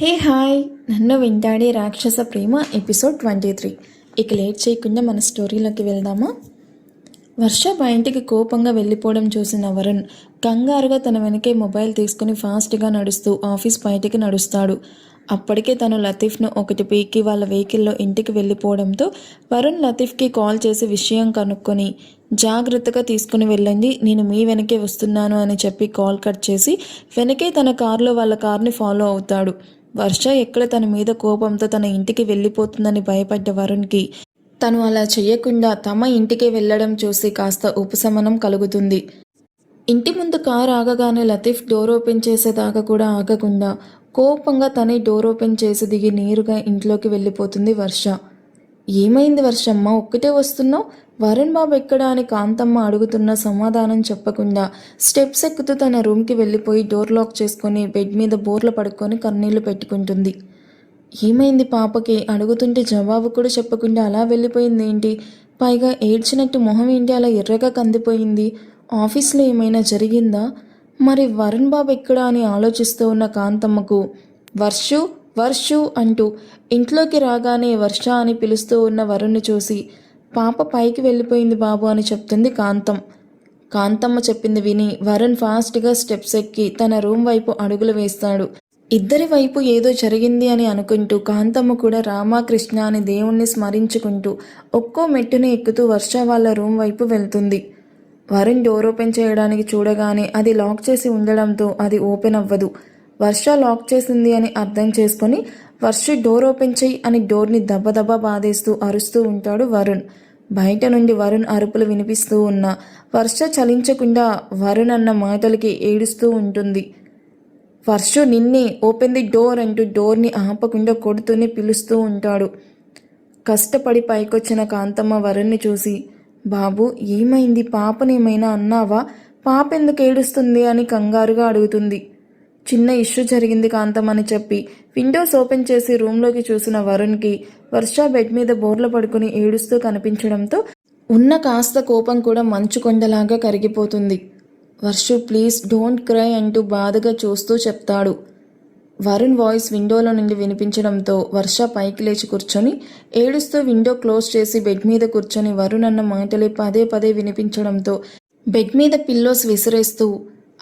Hey hi, నన్ను వెంటాడే రాక్షస ప్రేమ episode 23. ఇక లేట్ చేయకుండా మన స్టోరీలోకి వెళ్దామా. వర్ష బయటికి కోపంగా వెళ్ళిపోవడం చూసిన వరుణ్ కంగారుగా తన వెనకే మొబైల్ తీసుకుని ఫాస్ట్గా నడుస్తూ ఆఫీస్ బయటికి నడుస్తాడు. అప్పటికే తను లతీఫ్ను ఒకటి పీకి వాళ్ళ వెహికల్లో ఇంటికి వెళ్ళిపోవడంతో వరుణ్ లతీఫ్కి కాల్ చేసి విషయం కనుక్కొని జాగ్రత్తగా తీసుకుని వెళ్ళండి, నేను మీ వెనకే వస్తున్నాను అని చెప్పి కాల్ కట్ చేసి వెనకే తన కారులో వాళ్ళ కార్ని ఫాలో అవుతాడు. వర్ష ఎక్కడ తన మీద కోపంతో తన ఇంటికి వెళ్ళిపోతుందని భయపడ్డ వరుణ్కి తను అలా చెయ్యకుండా తమ ఇంటికే వెళ్ళడం చూసి కాస్త ఉపశమనం కలుగుతుంది. ఇంటి ముందు కారు ఆగగానే లతీఫ్ డోర్ ఓపెన్ చేసేదాకా కూడా ఆగకుండా కోపంగా తనే డోర్ ఓపెన్ చేసి దిగి నేరుగా ఇంట్లోకి వెళ్ళిపోతుంది వర్ష. ఏమైంది వర్షమ్మ, ఒక్కటే వస్తున్నావు? వరుణ్ బాబు ఎక్కడా అని కాంతమ్మ అడుగుతున్న సమాధానం చెప్పకుండా స్టెప్స్ ఎక్కుతూ తన రూమ్కి వెళ్ళిపోయి డోర్ లాక్ చేసుకొని బెడ్ మీద బోర్ల పడుకొని కన్నీళ్లు పెట్టుకుంటుంది. ఏమైంది పాపకి అడుగుతుంటే జవాబు కూడా చెప్పకుండా అలా వెళ్ళిపోయింది ఏంటి? పైగా ఏడ్చినట్టు మొహం ఏంటి అలా ఎర్రగా కందిపోయింది? ఆఫీస్లో ఏమైనా జరిగిందా? మరి వరుణ్ బాబు ఎక్కడా అని ఆలోచిస్తూ ఉన్న కాంతమ్మకు వర్షు వర్షు అంటూ ఇంట్లోకి రాగానే వర్ష అని పిలుస్తూ ఉన్న వరుణ్ని చూసి పాప పైకి వెళ్ళిపోయింది బాబు అని చెప్తుంది కాంతం. కాంతమ్మ చెప్పింది విని వరుణ్ ఫాస్ట్గా స్టెప్స్ ఎక్కి తన రూమ్ వైపు అడుగులు వేస్తాడు. ఇద్దరి వైపు ఏదో జరిగింది అని అనుకుంటూ కాంతమ్మ కూడా రామకృష్ణ అని దేవుణ్ణి స్మరించుకుంటూ ఒక్కో మెట్టును ఎక్కుతూ వర్ష వాళ్ళ రూమ్ వైపు వెళ్తుంది. వరుణ్ డోర్ ఓపెన్ చేయడానికి చూడగానే అది లాక్ చేసి ఉండడంతో అది ఓపెన్ అవ్వదు. వర్ష లాక్ చేసింది అని అర్థం చేసుకొని వర్ష డోర్ ఓపెన్ చెయ్యి అని డోర్ని దబ్బదబ్బా బాధేస్తూ అరుస్తూ ఉంటాడు వరుణ్. బయట నుండి వరుణ్ అరుపులు వినిపిస్తూ ఉన్నా వర్ష చలించకుండా వరుణ్ అన్న మాటలకి ఏడుస్తూ ఉంటుంది. వర్షు నిన్నే, ఓపెన్ ది డోర్ అంటూ డోర్ని ఆపకుండా కొడుతూనే పిలుస్తూ ఉంటాడు. కష్టపడి పైకొచ్చిన కాంతమ్మ వరుణ్ని చూసి బాబు ఏమైంది, పాపనేమైనా అన్నావా? పాప ఎందుకు ఏడుస్తుంది అని కంగారుగా అడుగుతుంది. చిన్న ఇష్యూ జరిగింది కాంతమ్మని చెప్పి విండోస్ ఓపెన్ చేసి రూమ్లోకి చూసిన వరుణ్కి వర్ష బెడ్ మీద బోర్ల పడుకుని ఏడుస్తూ కనిపించడంతో ఉన్న కాస్త కోపం కూడా మంచు కొండలాగా కరిగిపోతుంది. వర్షు ప్లీజ్ డోంట్ క్రై అంటూ బాధగా చూస్తూ చెప్తాడు. వరుణ్ వాయిస్ విండోలో నుండి వినిపించడంతో వర్ష పైకి లేచి కూర్చొని ఏడుస్తూ విండో క్లోజ్ చేసి బెడ్ మీద కూర్చొని వరుణ్ అన్న మాటలే పదే పదే వినిపించడంతో బెడ్ మీద పిల్లోస్ విసిరేస్తూ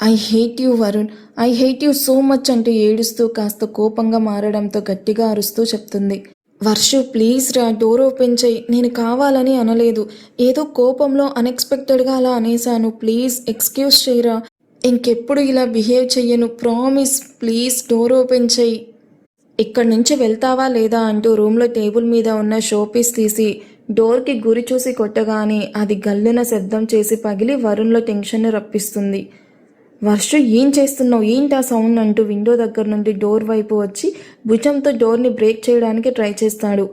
I hate you Varun, I hate you so much అంటూ ఏడుస్తూ కాస్త కోపంగా మారడంతో గట్టిగా అరుస్తూ చెప్తుంది. వర్షు ప్లీజ్ రా, డోర్ ఓపెన్ చెయ్యి, నేను కావాలని అనలేదు, ఏదో కోపంలో అన్ఎక్స్పెక్టెడ్గా అలా అనేశాను, ప్లీజ్ ఎక్స్క్యూజ్ చేయరా, ఇంకెప్పుడు ఇలా బిహేవ్ చెయ్యను, ప్రామిస్, ప్లీజ్ డోర్ ఓపెన్ చెయ్యి. ఇక్కడి నుంచి వెళ్తావా లేదా అంటూ రూమ్లో టేబుల్ మీద ఉన్న షోపీస్ తీసి డోర్కి గురి చూసి కొట్టగానే అది గల్లున శబ్దం చేసి పగిలి వరుణ్లో టెన్షన్ని రప్పిస్తుంది. వర్ష ఏం చేస్తున్నావు, ఏంటి ఆ సౌండ్ అంటూ విండో దగ్గర నుండి డోర్ వైపు వచ్చి భుజంతో డోర్ని బ్రేక్ చేయడానికి ట్రై చేస్తాడు.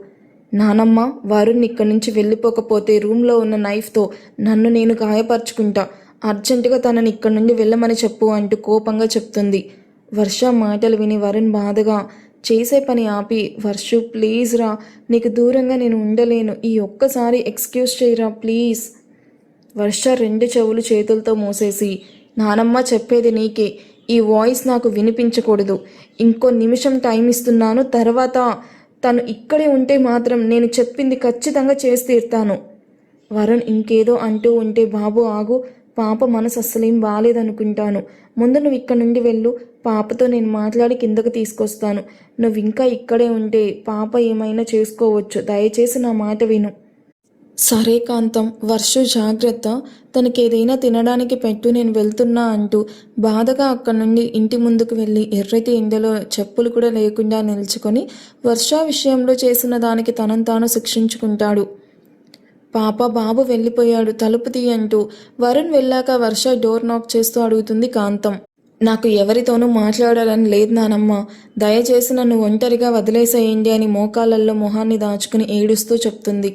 నానమ్మ, వరుణ్ ఇక్కడి నుంచి వెళ్ళిపోకపోతే రూమ్లో ఉన్న నైఫ్తో నన్ను నేను గాయపరుచుకుంటా, అర్జెంటుగా తనని ఇక్కడి నుండి వెళ్ళమని చెప్పు అంటూ కోపంగా చెప్తుంది. వర్ష మాటలు విని వరుణ్ బాధగా చేసే పని ఆపి వర్షు ప్లీజ్ రా, నీకు దూరంగా నేను ఉండలేను, ఈ ఒక్కసారి ఎక్స్క్యూజ్ చేయరా ప్లీజ్. వర్ష రెండు చెవులు చేతులతో మూసేసి నానమ్మ చెప్పేది నీకే, ఈ వాయిస్ నాకు వినిపించకూడదు, ఇంకో నిమిషం టైం ఇస్తున్నాను, తర్వాత తను ఇక్కడే ఉంటే మాత్రం నేను చెప్పింది ఖచ్చితంగా చేసి తీరుతాను. వరుణ్ ఇంకేదో అంటూ ఉంటే బాబు ఆగు, పాప మనసు అస్సలేం బాగాలేదనుకుంటాను, ముందు నువ్వు ఇక్కడ నుండి వెళ్ళు, పాపతో నేను మాట్లాడి కిందకు తీసుకొస్తాను, నువ్వు ఇంకా ఇక్కడే ఉంటే పాప ఏమైనా చేసుకోవచ్చు, దయచేసి నా మాట విను. సరే కాంతం, వర్షు జాగ్రత్త, తనకేదైనా తినడానికి పెట్టు, నేను వెళ్తున్నా అంటూ బాధగా అక్కడి నుండి ఇంటి ముందుకు వెళ్ళి ఎర్రటి ఎండలో చెప్పులు కూడా లేకుండా నిల్చుకొని వర్ష విషయంలో చేసిన దానికి తనను తాను శిక్షించుకుంటాడు. పాప బాబు వెళ్ళిపోయాడు, తలుపు తీయంటూ వరుణ్ వెళ్ళాక వర్ష డోర్ నాక్ చేస్తూ అడుగుతుంది కాంతం. నాకు ఎవరితోనూ మాట్లాడాలని లేదు నానమ్మ, దయచేసి నన్ను ఒంటరిగా వదిలేసేయండి అని మోకాళ్ళల్లో మొహాన్ని దాచుకుని ఏడుస్తూ చెప్తుంది.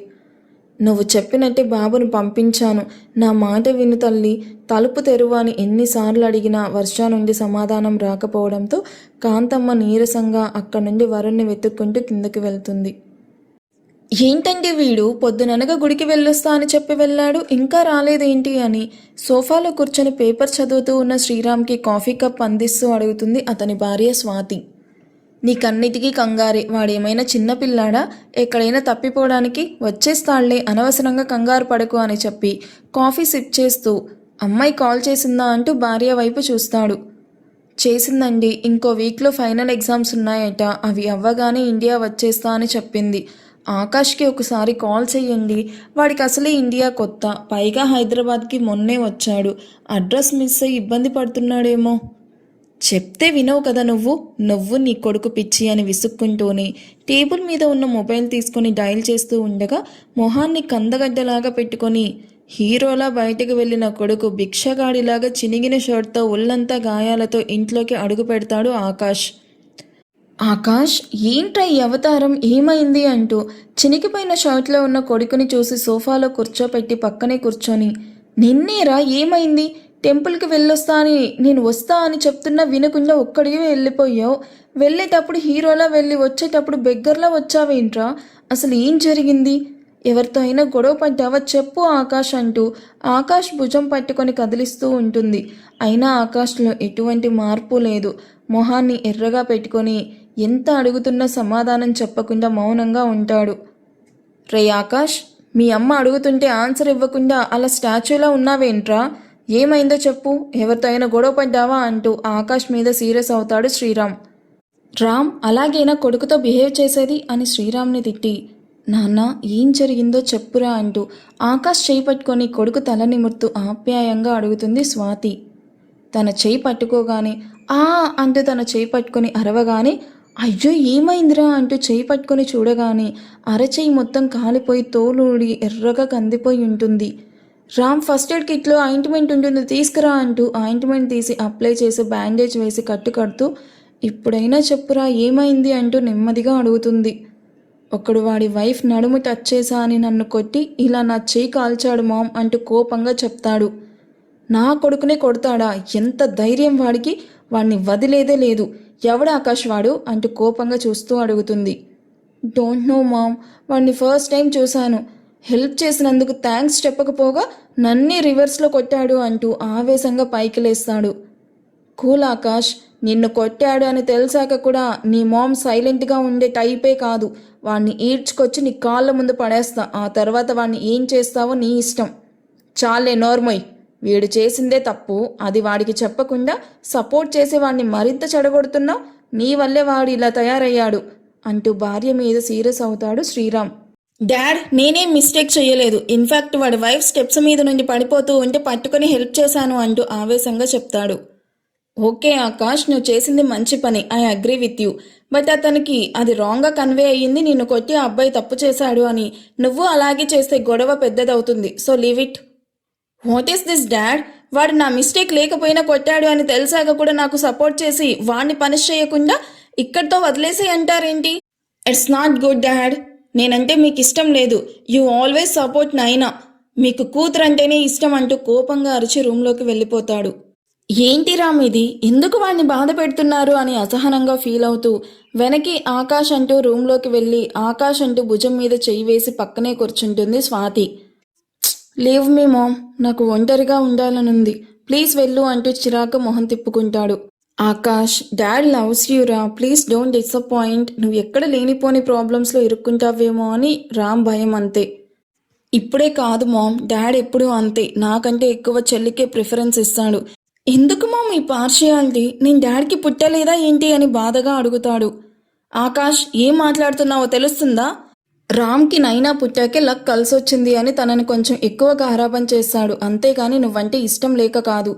నువ్వు చెప్పినట్టే బాబును పంపించాను, నా మాట విను తల్లి, తలుపు తెరువు అని ఎన్నిసార్లు అడిగినా వర్ష నుండి సమాధానం రాకపోవడంతో కాంతమ్మ నీరసంగా అక్కడి నుండి వరుణ్ణి వెతుక్కుంటూ కిందకి వెళ్తుంది. ఏంటంటే వీడు పొద్దుననగా గుడికి వెళ్ళొస్తా అని చెప్పి వెళ్ళాడు, ఇంకా రాలేదేంటి అని సోఫాలో కూర్చొని పేపర్ చదువుతూ ఉన్న శ్రీరామ్కి కాఫీ కప్ అందిస్తూ అడుగుతుంది అతని భార్య స్వాతి. నీకన్నిటికీ కంగారే. వాడేమైనా చిన్నపిల్లాడా? ఎక్కడైనా తప్పిపోవడానికి వచ్చేస్తాళ్లే, అనవసరంగా కంగారు పడకు అని చెప్పి కాఫీ సిప్ చేస్తూ అమ్మాయి కాల్ చేసిందా అంటూ భార్య వైపు చూస్తాడు. చేసిందండి, ఇంకో వీక్లో ఫైనల్ ఎగ్జామ్స్ ఉన్నాయట, అవి అవ్వగానే ఇండియా వచ్చేస్తా అని చెప్పింది. ఆకాష్కి ఒకసారి కాల్ చెయ్యండి, వాడికి అసలే ఇండియా కొత్త, పైగా హైదరాబాద్కి మొన్నే వచ్చాడు, అడ్రస్ మిస్ అయ్యి ఇబ్బంది పడుతున్నాడేమో. చెప్తే వినవు కదా నువ్వు నీ కొడుకు పిచ్చి అని విసుక్కుంటూనే టేబుల్ మీద ఉన్న మొబైల్ తీసుకొని డయల్ చేస్తూ ఉండగా మొహాన్ని కందగడ్డలాగా పెట్టుకొని హీరోలా బయటకు వెళ్ళిన కొడుకు భిక్షగాడిలాగా చినిగిన షర్ట్తో ఒళ్ళంతా గాయాలతో ఇంట్లోకి అడుగు పెడతాడు ఆకాష్. ఆకాష్, ఏంట్రా ఈ అవతారం, ఏమైంది అంటూ చినిగిపోయిన షర్ట్లో ఉన్న కొడుకుని చూసి సోఫాలో కూర్చోపెట్టి పక్కనే కూర్చొని, నిన్నేరా, ఏమైంది? టెంపుల్కి వెళ్ళొస్తా అని నేను వస్తా అని చెప్తున్నా వినకుండా ఒక్కడికి వెళ్ళిపోయావు. వెళ్ళేటప్పుడు హీరోలా వెళ్ళి వచ్చేటప్పుడు బెగ్గర్లా వచ్చావేంట్రా? అసలు ఏం జరిగింది? ఎవరితో అయినా గొడవ పడ్డావా చెప్పు ఆకాష్ అంటూ ఆకాష్ భుజం పట్టుకొని కదిలిస్తూ ఉంటుంది. అయినా ఆకాష్లో ఎటువంటి మార్పు లేదు. మొహాన్ని ఎర్రగా పెట్టుకొని ఎంత అడుగుతున్నా సమాధానం చెప్పకుండా మౌనంగా ఉంటాడు. రే ఆకాష్, మీ అమ్మ అడుగుతుంటే ఆన్సర్ ఇవ్వకుండా అలా స్టాచ్యూలా ఉన్నావేంట్రా? ఏమైందో చెప్పు, ఎవరితో అయినా గొడవ పడ్డావా అంటూ ఆకాష్ మీద సీరియస్ అవుతాడు శ్రీరామ్. రామ్ అలాగేనా కొడుకుతో బిహేవ్ చేసేది అని శ్రీరామ్ని తిట్టి, నాన్న ఏం జరిగిందో చెప్పురా అంటూ ఆకాష్ చేయి పట్టుకొని కొడుకు తల నిమురుతూ ఆప్యాయంగా అడుగుతుంది స్వాతి. తన చేయి పట్టుకోగానే ఆ అంటూ తన చేయి పట్టుకొని అరవగానే, అయ్యో ఏమైందిరా అంటూ చేయి పట్టుకొని చూడగానే అరచేయి మొత్తం కాలిపోయి తోలుడి ఎర్రగా కందిపోయి ఉంటుంది. రామ్ ఫస్ట్ ఎయిడ్ కిట్లో ఆయింట్మెంట్ ఉంటుంది తీసుకురా అంటూ ఆయింట్మెంట్ తీసి అప్లై చేసి బ్యాండేజ్ వేసి కట్టుకడుతూ, ఇప్పుడైనా చెప్పురా ఏమైంది అంటూ నెమ్మదిగా అడుగుతుంది. ఒకడు వాడి వైఫ్ నడుము టచ్ చేశా అని నన్ను కొట్టి ఇలా నా చేయి కాల్చాడు మామ్ అంటూ కోపంగా చెప్తాడు. నా కొడుకునే కొడతాడా? ఎంత ధైర్యం వాడికి? వాడిని వదిలేదే లేదు. ఎవడు ఆకాష్ వాడు అంటూ కోపంగా చూస్తూ అడుగుతుంది. డోంట్ నో మామ్, వాడిని ఫస్ట్ టైం చూశాను. హెల్ప్ చేసినందుకు థ్యాంక్స్ చెప్పకపోగా నన్నే రివర్స్లో కొట్టాడు అంటూ ఆవేశంగా పైకి లేస్తాడు. కూల్ ఆకాష్, నిన్ను కొట్టాడు అని తెలిసాక కూడా నీ మామ్ సైలెంట్గా ఉండే టైపే కాదు. వాణ్ణి ఈడ్చుకొచ్చి నీ కాళ్ళ ముందు పడేస్తా, ఆ తర్వాత వాణ్ణి ఏం చేస్తావో నీ ఇష్టం. చాలే నోర్మోయ్, వీడు చేసిందే తప్పు, అది వాడికి చెప్పకుండా సపోర్ట్ చేసి వాడిని మరింత చెడగొడుతున్నావు. నీ వల్లే వాడు ఇలా తయారయ్యాడు అంటూ భార్య మీద సీరియస్ అవుతాడు శ్రీరామ్. డాడ్, నేనేం మిస్టేక్ చేయలేదు. ఇన్ఫ్యాక్ట్ వాడి వైఫ్ స్టెప్స్ మీద నుండి పడిపోతూ ఉంటే పట్టుకొని హెల్ప్ చేశాను అంటూ ఆవేశంగా చెప్తాడు. ఓకే ఆకాష్, నువ్వు చేసింది మంచి పని, I agree with you. But అతనికి అది రాంగ్గా కన్వే అయ్యింది. నిన్ను కొట్టి ఆ అబ్బాయి తప్పు చేశాడు అని. నువ్వు అలాగే చేస్తే గొడవ పెద్దదవుతుంది. So leave it. What is this dad? వాడు నా మిస్టేక్ లేకపోయినా కొట్టాడు అని తెలిసాక కూడా నాకు సపోర్ట్ చేసి వాడిని పనిష్ చేయకుండా ఇక్కడితో వదిలేసి అంటారేంటి? It's not good dad. నేనంటే మీకు ఇష్టం లేదు. యూ ఆల్వేస్ సపోర్ట్ నైనా. మీకు కూతురు అంటేనే ఇష్టం అంటూ కోపంగా అరిచి రూమ్లోకి వెళ్ళిపోతాడు. ఏంటి రామ్ ఇది? ఎందుకు వాడిని బాధ పెడుతున్నారు అని అసహనంగా ఫీల్ అవుతూ వెనక్కి ఆకాష్ అంటూ రూమ్లోకి వెళ్ళి ఆకాష్ అంటూ భుజం మీద చెయ్యి వేసి పక్కనే కూర్చుంటుంది స్వాతి. లీవ్ మీ మామ్, నాకు ఒంటరిగా ఉండాలనుంది, ప్లీజ్ వెళ్ళు అంటూ చిరాకు మొహం తిప్పుకుంటాడు. ఆకాష్, డాడ్ లవ్స్ యూరా, ప్లీజ్ డోంట్ డిసప్పాయింట్. నువ్వు ఎక్కడ లేనిపోని ప్రాబ్లమ్స్లో ఇరుక్కుంటావేమో అని రామ్ భయం అంతే. ఇప్పుడే కాదు మామ్, డాడ్ ఎప్పుడూ అంతే, నాకంటే ఎక్కువ చెల్లికే ప్రిఫరెన్స్ ఇస్తాడు. ఎందుకు మామ్ ఈ పార్షియాలిటీ? నేను డాడ్కి పుట్టలేదా ఏంటి అని బాధగా అడుగుతాడు. ఆకాష్, ఏం మాట్లాడుతున్నావో తెలుస్తుందా? రామ్కి నైనా పుట్టాకే లక్ కలిసొచ్చింది అని తనని కొంచెం ఎక్కువ గారాబం చేస్తాడు, అంతేగాని నువ్వంటే ఇష్టం లేక కాదు.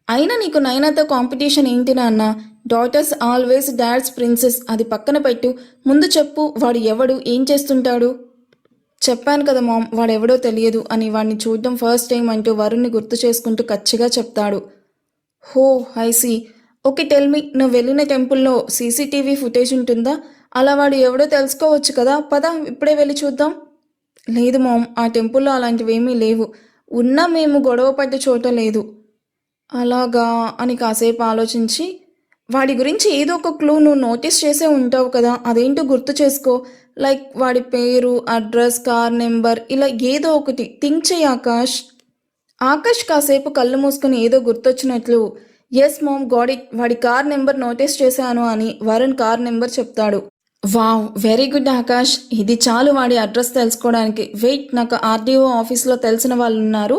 అయినా నీకు నైనాతో కాంపిటీషన్ ఏంటి నాన్న? Daughters always dads princess. అది పక్కన పెట్టు, ముందు చెప్పు వాడు ఎవడు, ఏం చేస్తుంటాడు? చెప్పాను కదా మామ్, వాడెవడో తెలియదు అని. వాడిని చూడడం ఫస్ట్ టైం అంటూ వరుణ్ని గుర్తు చేసుకుంటూ కచ్చిగా చెప్తాడు. హో ఐసీ, ఓకే టెల్ మీ, నువ్వు వెళ్ళిన టెంపుల్లో సీసీటీవీ ఫుటేజ్ ఉంటుందా? అలా వాడు ఎవడో తెలుసుకోవచ్చు కదా, పద ఇప్పుడే వెళ్ళి చూద్దాం. లేదు మామ్, ఆ టెంపుల్లో అలాంటివేమీ లేవు. ఉన్నా మేము గొడవ పడ్డ చోట లేదు. అలాగా అని కాసేపు ఆలోచించి, వాడి గురించి ఏదో ఒక క్లూ నువ్వు నోటీస్ చేసే ఉంటావు కదా, అదేంటో గుర్తు చేసుకో. లైక్ వాడి పేరు, అడ్రస్, కార్ నెంబర్, ఇలా ఏదో ఒకటి థింక్ చేయి ఆకాష్. ఆకాష్ కాసేపు కళ్ళు మూసుకుని ఏదో గుర్తొచ్చినట్లు, ఎస్ మామ్ గాట్ ఇట్, వాడి కార్ నెంబర్ నోటీస్ చేశాను అని వరుణ్ కార్ నెంబర్ చెప్తాడు. వావ్, వెరీ గుడ్ ఆకాష్, ఇది చాలు వాడి అడ్రస్ తెలుసుకోవడానికి. వెయిట్, నాకు ఆర్డీఓ ఆఫీస్లో తెలిసిన వాళ్ళు ఉన్నారు,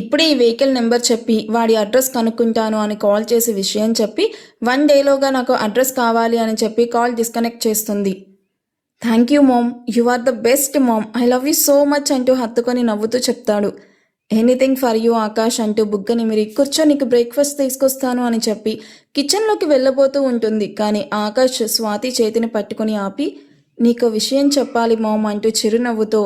ఇప్పుడే ఈ వెహికల్ నెంబర్ చెప్పి వాడి అడ్రస్ కనుక్కుంటాను అని కాల్ చేసి విషయం చెప్పి 1 డేలోగా నాకు అడ్రస్ కావాలి అని చెప్పి కాల్ డిస్కనెక్ట్ చేస్తుంది. Thank you mom, you are the best mom, I love you so much అంటూ హత్తుకొని నవ్వుతూ చెప్తాడు. ఎనీథింగ్ ఫర్ యూ ఆకాష్ అంటూ బుగ్గని మీరు కూర్చో, నీకు బ్రేక్ఫాస్ట్ తీసుకొస్తాను అని చెప్పి కిచెన్లోకి వెళ్ళబోతూ ఉంటుంది. కానీ ఆకాష్ స్వాతి చేతిని పట్టుకొని ఆపి, నీకు విషయం చెప్పాలి మామ్ అంటూ చిరునవ్వుతో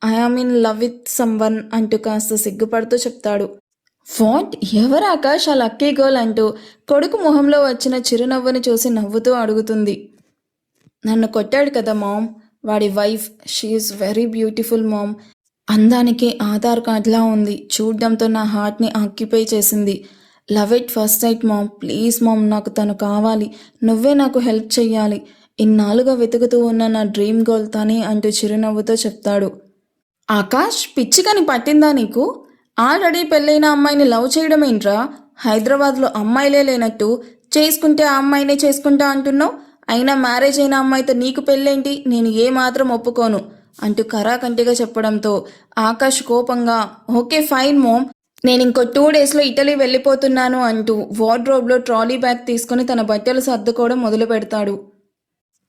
I am in love with someone అంటూ కాస్త సిగ్గుపడుతూ చెప్తాడు. వాట్, ఎవరు ఆకాష్ ఆ లక్కీ గర్ల్ అంటూ కొడుకు మొహంలో వచ్చిన చిరునవ్వుని చూసి నవ్వుతూ అడుగుతుంది. నన్ను కొట్టాడు కదా మామ్, వాడి wife, she's very beautiful mom, అందానికి ఆధార్ కార్డ్లా ఉంది, చూడ్డంతో నా హార్ట్ని ఆక్యుపై చేసింది. Love it first sight mom, please mom, నాకు తను కావాలి, నువ్వే నాకు హెల్ప్ చెయ్యాలి, ఇన్నాళ్ళుగా వెతుకుతూ ఉన్న నా డ్రీమ్ గర్ల్ తనే అంటూ చిరునవ్వుతో చెప్తాడు. ఆకాష్, పిచ్చికని పట్టిందా నీకు? ఆల్రెడీ పెళ్ళైన అమ్మాయిని లవ్ చేయడం ఏంట్రా? హైదరాబాద్లో అమ్మాయిలే లేనట్టు చేసుకుంటే ఆ అమ్మాయినే చేసుకుంటా అంటున్నావు. అయినా మ్యారేజ్ అయిన అమ్మాయితో నీకు పెళ్ళేంటి? నేను ఏమాత్రం ఒప్పుకోను అంటూ కరాకంటిగా చెప్పడంతో ఆకాష్ కోపంగా ఓకే ఫైన్ మోమ్, నేను ఇంకో 2 డేస్లో ఇటలీ వెళ్ళిపోతున్నాను అంటూ వార్డ్రోబ్లో ట్రాలీ బ్యాగ్ తీసుకుని తన బట్టలు సర్దుకోవడం మొదలు పెడతాడు.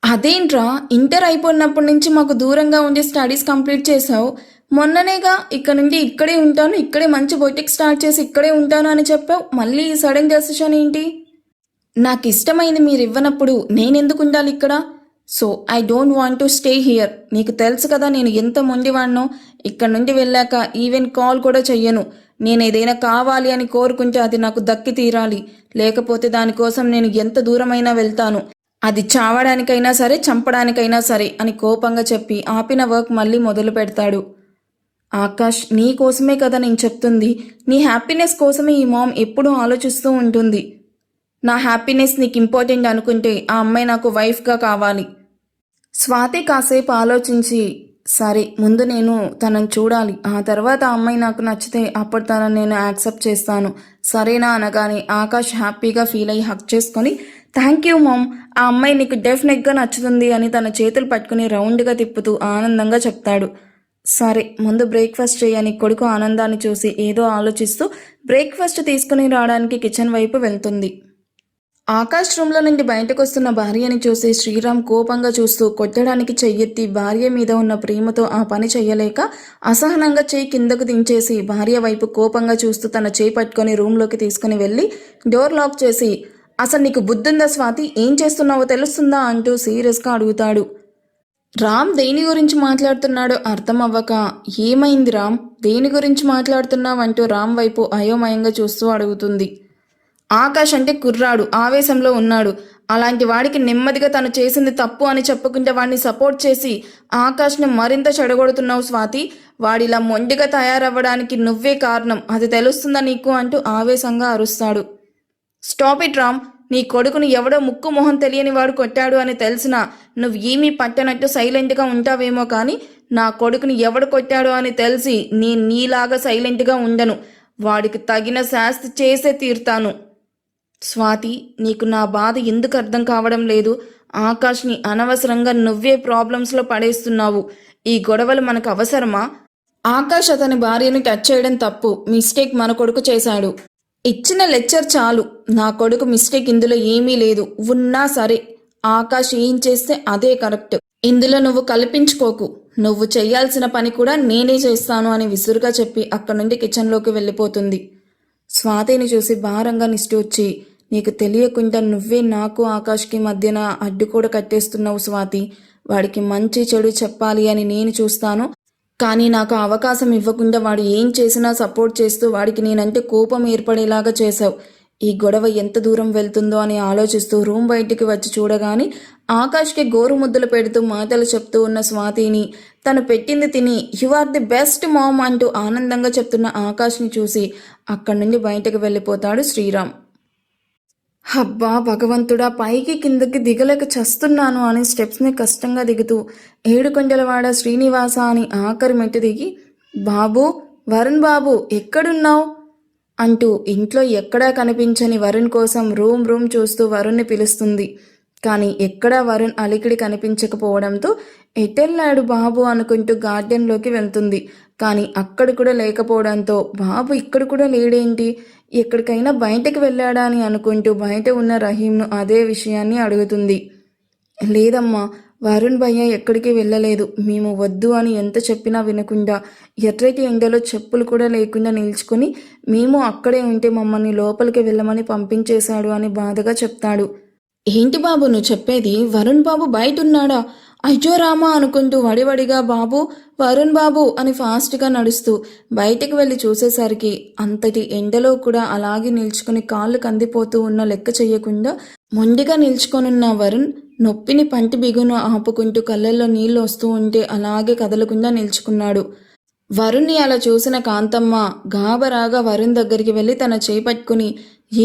అదేంట్రా, ఇంటర్ అయిపోయినప్పటి నుంచి మాకు దూరంగా ఉండి స్టడీస్ కంప్లీట్ చేసావు, మొన్ననేగా ఇక్కడ నుండి ఇక్కడే ఉంటాను, ఇక్కడే మంచి బొటిక్ స్టార్ట్ చేసి ఇక్కడే ఉంటాను అని చెప్పావు, మళ్ళీ ఈ సడన్ డెసిషన్ ఏంటి? నాకు ఇష్టమైంది మీరు ఇవ్వనప్పుడు నేనెందుకు ఉండాలి ఇక్కడ? So I don't want to stay here. నీకు తెలుసు కదా నేను ఎంత మొండివాడినో. ఇక్కడ నుండి వెళ్ళాక ఈవెన్ కాల్ కూడా చెయ్యను. నేను ఏదైనా కావాలి అని కోరుకుంటే అది నాకు దక్కి తీరాలి, లేకపోతే దానికోసం నేను ఎంత దూరమైనా వెళ్తాను, అది చావడానికైనా సరే చంపడానికైనా సరే అని కోపంగా చెప్పి ఆపిన వర్క్ మళ్ళీ మొదలు పెడతాడు. ఆకాష్, నీ కోసమే కదా నేను చెప్తుంది, నీ హ్యాపీనెస్ కోసమే ఈ మామ్ ఎప్పుడూ ఆలోచిస్తూ ఉంటుంది. నా హ్యాపీనెస్ నీకు ఇంపార్టెంట్ అనుకుంటే ఆ అమ్మాయి నాకు వైఫ్గా కావాలి. స్వాతి కాసేపు ఆలోచించి, సరే ముందు నేను తనని చూడాలి, ఆ తర్వాత ఆ అమ్మాయి నాకు నచ్చితే అప్పుడు తనని నేను యాక్సెప్ట్ చేస్తాను, సరేనా అనగానే ఆకాష్ హ్యాపీగా ఫీల్ అయ్యి హక్ చేసుకొని థ్యాంక్ యూ మామ్, ఆ అమ్మాయి నీకు డెఫినెట్గా నచ్చుతుంది అని తన చేతులు పట్టుకుని రౌండ్గా తిప్పుతూ ఆనందంగా చెప్తాడు. సరే ముందు బ్రేక్ఫాస్ట్ చేయని కొడుకు ఆనందాన్ని చూసి ఏదో ఆలోచిస్తూ బ్రేక్ఫాస్ట్ తీసుకుని రావడానికి కిచెన్ వైపు వెళ్తుంది. ఆకాష్ రూమ్లో నుండి బయటకు వస్తున్న భార్యని చూసి శ్రీరామ్ కోపంగా చూస్తూ కొట్టడానికి చెయ్యెత్తి భార్య మీద ఉన్న ప్రేమతో ఆ పని చెయ్యలేక అసహనంగా చేయి కిందకు దించేసి భార్య వైపు కోపంగా చూస్తూ తన చేయి పట్టుకొని రూమ్లోకి తీసుకుని వెళ్ళి డోర్ లాక్ చేసి అసలు నీకు బుద్ధుందా స్వాతి, ఏం చేస్తున్నావో తెలుస్తుందా అంటూ సీరియస్గా అడుగుతాడు. రామ్ దేని గురించి మాట్లాడుతున్నాడో అర్థం అవ్వక ఏమైంది రామ్, దేని గురించి మాట్లాడుతున్నావు అంటూ రామ్ వైపు అయోమయంగా చూస్తూ అడుగుతుంది. ఆకాష్ అంటే కుర్రాడు, ఆవేశంలో ఉన్నాడు, అలాంటి వాడికి నెమ్మదిగా తను చేసింది తప్పు అని చెప్పుకుంటే వాడిని సపోర్ట్ చేసి ఆకాష్ని మరింత చెడగొడుతున్నావు స్వాతి, వాడిలా మొండిగా తయారవ్వడానికి నువ్వే కారణం, అది తెలుస్తుందా నీకు అంటూ ఆవేశంగా అరుస్తాడు. స్టాప్ ఇట్ రామ్, నీ కొడుకుని ఎవడో ముక్కు మొహం తెలియని వాడు కొట్టాడు అని తెలిసినా నువ్వు ఏమీ పట్టనట్టు సైలెంట్గా ఉంటావేమో, కానీ నా కొడుకుని ఎవడు కొట్టాడు అని తెలిసి నేను నీలాగా సైలెంట్గా ఉండను, వాడికి తగిన శాస్తి చేసే తీరుతాను. స్వాతి, నీకు నా బాధ ఎందుకు అర్థం కావడం లేదు? ఆకాష్ని అనవసరంగా నువ్వే ప్రాబ్లమ్స్లో పడేస్తున్నావు, ఈ గొడవలు మనకు అవసరమా? ఆకాష్ అతని భార్యను టచ్ చేయడం తప్పు, మిస్టేక్ మన కొడుకు చేశాడు. ఇచ్చిన లెక్చర్ చాలు, నా కొడుకు మిస్టేక్ ఇందులో ఏమీ లేదు, ఉన్నా సరే ఆకాష్ ఏం చేస్తే అదే కరెక్ట్, ఇందులో నువ్వు కల్పించుకోకు, నువ్వు చేయాల్సిన పని కూడా నేనే చేస్తాను అని విసురుగా చెప్పి అక్కడి నుండి కిచెన్లోకి వెళ్ళిపోతుంది. స్వాతిని చూసి భారంగా నిట్టూర్చి, నీకు తెలియకుండా నువ్వే నాకు ఆకాష్కి మధ్యన అడ్డు కూడా కట్టేస్తున్నావు స్వాతి, వాడికి మంచి చెడు చెప్పాలి అని నేను చూస్తాను, కానీ నాకు అవకాశం ఇవ్వకుండా వాడు ఏం చేసినా సపోర్ట్ చేస్తూ వాడికి నేనంటే కోపం ఏర్పడేలాగా చేశావు. ఈ గొడవ ఎంత దూరం వెళ్తుందో అని ఆలోచిస్తూ రూమ్ బయటికి వచ్చి చూడగానే ఆకాష్కి గోరు ముద్దలు పెడుతూ మాటలు చెప్తూ ఉన్న స్వాతిని, తను పెట్టింది తిని you are the best mom అంటూ ఆనందంగా చెప్తున్న ఆకాష్ని చూసి అక్కడి నుండి బయటకు వెళ్ళిపోతాడు శ్రీరామ్. హబ్బా భగవంతుడా, పైకి కిందకి దిగలేక చస్తున్నాను అని స్టెప్స్ని కష్టంగా దిగుతూ ఏడుకొండలవాడ శ్రీనివాస అని ఆఖరి మెట్టు దిగి, బాబు, వరుణ్ బాబు ఎక్కడున్నావు అంటూ ఇంట్లో ఎక్కడా కనిపించని వరుణ్ కోసం రూమ్ రూమ్ చూస్తూ వరుణ్ని పిలుస్తుంది. కానీ ఎక్కడా వరుణ్ అలికిడి కనిపించకపోవడంతో ఎటెళ్ళాడు బాబు అనుకుంటూ గార్డెన్లోకి వెళ్తుంది. కానీ అక్కడ కూడా లేకపోవడంతో బాబు ఇక్కడ కూడా లేడేంటి, ఎక్కడికైనా బయటకు వెళ్ళాడా అని అనుకుంటూ బయట ఉన్న రహీంను అదే విషయాన్ని అడుగుతుంది. లేదమ్మా, వరుణ్ భయ్య ఎక్కడికి వెళ్ళలేదు. మేము వద్దు అని ఎంత చెప్పినా వినకుండా ఎర్రటి ఎండలో చెప్పులు కూడా లేకుండా నిల్చుకొని మేము అక్కడే ఉంటే మమ్మల్ని లోపలికి వెళ్ళమని పంపించేశాడు అని బాధగా చెప్తాడు. ఏంటి బాబు నువ్వు చెప్పేది? వరుణ్ బాబు బయట ఉన్నాడా? అయ్యో రామా అనుకుంటూ వడివడిగా బాబు, వరుణ్ బాబు అని ఫాస్ట్గా నడుస్తూ బయటికి వెళ్ళి చూసేసరికి అంతటి ఎండలో కూడా అలాగే నిల్చుకుని కాళ్ళు కందిపోతూ ఉన్న లెక్క చెయ్యకుండా మొండిగా నిల్చుకొనున్న వరుణ్ నొప్పిని పంటి బిగును ఆపుకుంటూ కళ్ళల్లో నీళ్లు వస్తూ ఉంటే అలాగే కదలకుండా నిల్చుకున్నాడు. వరుణ్ని అలా చూసిన కాంతమ్మ గాబరాగా వరుణ్ దగ్గరికి వెళ్ళి తన చేయి పట్టుకుని,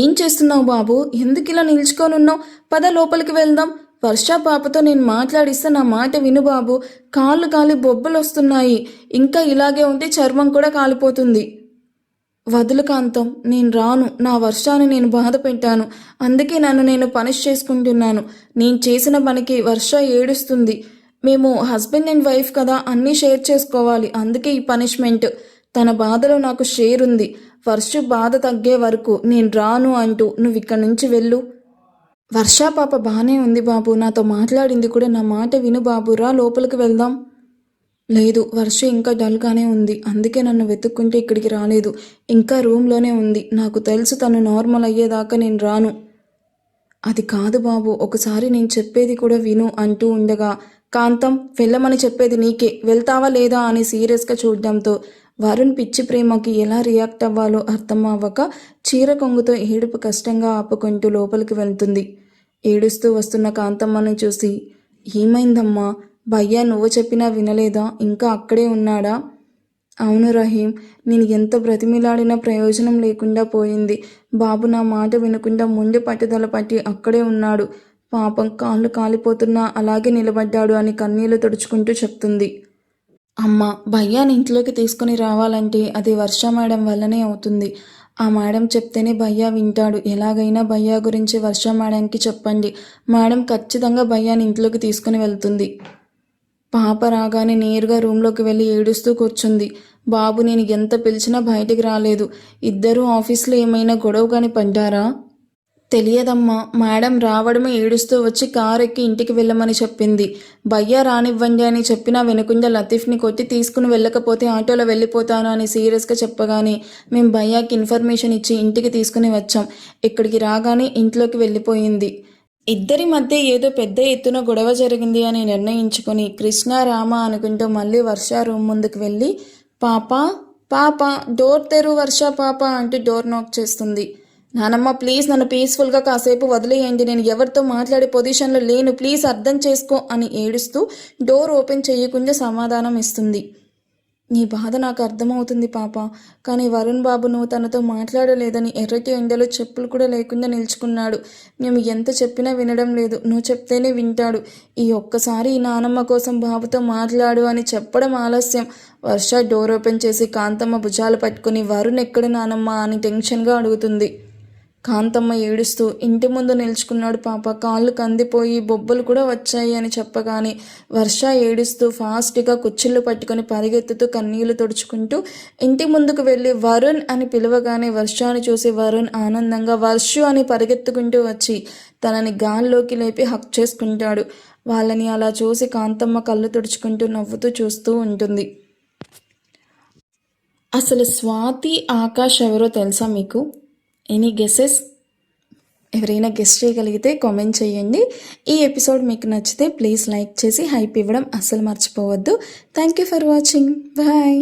ఏం చేస్తున్నావు బాబు, ఎందుకు ఇలా నిల్చుకొనున్నావు? పద లోపలికి వెళ్దాం. వర్ష పాపతో నేను మాట్లాడిస్తే నా మాట విను బాబు, కాళ్ళు కాలి బొబ్బలు వస్తున్నాయి, ఇంకా ఇలాగే ఉంటే చర్మం కూడా కాలిపోతుంది. వదులు కాంతం, నేను రాను. నా వర్షాన్ని నేను బాధ పెట్టాను, అందుకే నన్ను నేను పనిష్ చేసుకుంటున్నాను. నేను చేసిన పనికి వర్ష ఏడుస్తుంది. మేము హస్బెండ్ అండ్ వైఫ్ కదా, అన్నీ షేర్ చేసుకోవాలి, అందుకే ఈ పనిష్మెంట్. తన బాధలో నాకు షేర్ ఉంది. వర్ష బాధ తగ్గే వరకు నేను రాను అంటూ నువ్వు ఇక్కడి నుంచి వెళ్ళు. వర్షా పాప బాగానే ఉంది బాబు, నాతో మాట్లాడింది కూడా, నా మాట విను బాబు, రా లోపలికి వెళ్దాం. లేదు, వర్ష ఇంకా డల్గానే ఉంది, అందుకే నన్ను వెతుక్కుంటే ఇక్కడికి రాలేదు, ఇంకా రూమ్లోనే ఉంది. నాకు తెలుసు తను నార్మల్ అయ్యేదాకా నేను రాను. అది కాదు బాబు, ఒకసారి నేను చెప్పేది కూడా విను అంటూ ఉండగా కాంతం, వెళ్ళమని చెప్పేది నీకే, వెళ్తావా లేదా అని సీరియస్గా చూడడంతో వరుణ్ పిచ్చి ప్రేమకి ఎలా రియాక్ట్ అవ్వాలో అర్థం అవ్వక చీర కొంగుతో ఏడుపు కష్టంగా ఆపుకుంటూ లోపలికి వెళ్తుంది. ఏడుస్తూ వస్తున్న కాంతమ్మని చూసి, ఏమైందమ్మా, భయ్యా నువ్వు చెప్పినా వినలేదా, ఇంకా అక్కడే ఉన్నాడా? అవును రహీం, నేను ఎంత బ్రతిమిలాడినా ప్రయోజనం లేకుండా పోయింది. బాబు నా మాట వినకుండా ముందు పట్టుదల పట్టి అక్కడే ఉన్నాడు. పాపం కాళ్ళు కాలిపోతున్నా అలాగే నిలబడ్డాడు అని కన్నీళ్లు తుడుచుకుంటూ చెప్తుంది. అమ్మ, భయ్యాని ఇంట్లోకి తీసుకుని రావాలంటే అది వర్ష మేడం వల్లనే అవుతుంది. ఆ మేడం చెప్తేనే భయ్యా వింటాడు. ఎలాగైనా భయ్యా గురించి వర్ష మేడంకి చెప్పండి. మేడం ఖచ్చితంగా భయ్యాని ఇంట్లోకి తీసుకుని వెళ్తుంది. పాప రాగానే నేరుగా రూమ్లోకి వెళ్ళి ఏడుస్తూ కూర్చుంది. బాబు నేను ఎంత పిలిచినా బయటికి రాలేదు. ఇద్దరూ ఆఫీస్లో ఏమైనా గొడవ కానీ పడ్డారా? తెలియదమ్మా, మేడం రావడమే ఏడుస్తూ వచ్చి కారు ఎక్కి ఇంటికి వెళ్ళమని చెప్పింది. భయ్యా రానివ్వండి అని చెప్పినా వినకుండా లతీఫ్ని కొట్టి తీసుకుని వెళ్ళకపోతే ఆటోలో వెళ్ళిపోతాను అని సీరియస్గా చెప్పగానే మేము భయ్యాకి ఇన్ఫర్మేషన్ ఇచ్చి ఇంటికి తీసుకుని వచ్చాం. ఇక్కడికి రాగానే ఇంట్లోకి వెళ్ళిపోయింది. ఇద్దరి మధ్య ఏదో పెద్ద ఎత్తున గొడవ జరిగింది అని నిర్ణయించుకొని కృష్ణ రామ అనుకుంటూ మళ్ళీ వర్ష రూమ్ ముందుకు వెళ్ళి, పాప పాప డోర్ తెరు వర్ష పాప అంటూ డోర్ నాక్ చేస్తుంది. నానమ్మ ప్లీజ్ నన్ను పీస్ఫుల్గా కాసేపు వదిలేయండి, నేను ఎవరితో మాట్లాడే పొజిషన్లో లేను, ప్లీజ్ అర్థం చేసుకో అని ఏడుస్తూ డోర్ ఓపెన్ చేయకుండా సమాధానం ఇస్తుంది. నీ బాధ నాకు అర్థమవుతుంది పాప, కానీ వరుణ్ బాబు నువ్వు తనతో మాట్లాడలేదని ఎర్రటి ఎండలో చెప్పులు కూడా లేకుండా నిల్చుకున్నాడు. మేము ఎంత చెప్పినా వినడం లేదు, నువ్వు చెప్తేనే వింటాడు. ఈ ఒక్కసారి ఈ నానమ్మ కోసం బాబుతో మాట్లాడు అని చెప్పడం ఆలస్యం. వర్ష డోర్ ఓపెన్ చేసి కాంతమ్మ భుజాలు పట్టుకుని వరుణ్ ఎక్కడ నానమ్మ అని టెన్షన్గా అడుగుతుంది. కాంతమ్మ ఏడుస్తూ ఇంటి ముందు నిల్చుకున్నాడు పాప, కాళ్ళు కందిపోయి బొబ్బలు కూడా వచ్చాయి అని చెప్పగానే వర్ష ఏడుస్తూ ఫాస్ట్గా కుచ్చిళ్ళు పట్టుకొని పరిగెత్తుతూ కన్నీళ్లు తుడుచుకుంటూ ఇంటి ముందుకు వెళ్ళి వరుణ్ అని పిలవగానే వర్షాన్ని చూసి వరుణ్ ఆనందంగా వర్షు అని పరిగెత్తుకుంటూ వచ్చి తనని గాల్లోకి లేపి హక్ చేసుకుంటాడు. వాళ్ళని అలా చూసి కాంతమ్మ కళ్ళు తుడుచుకుంటూ నవ్వుతూ చూస్తూ ఉంటుంది. అసలు స్వాతి ఆకాష్ ఎవరో తెలుసా మీకు? Any guesses? ఎవరైనా గెస్ట్ చేయగలిగితే కామెంట్ చేయండి. ఈ ఎపిసోడ్ మీకు నచ్చితే ప్లీజ్ లైక్ చేసి హైప్ ఇవ్వడం అస్సలు మర్చిపోవద్దు. Thank you for watching. Bye.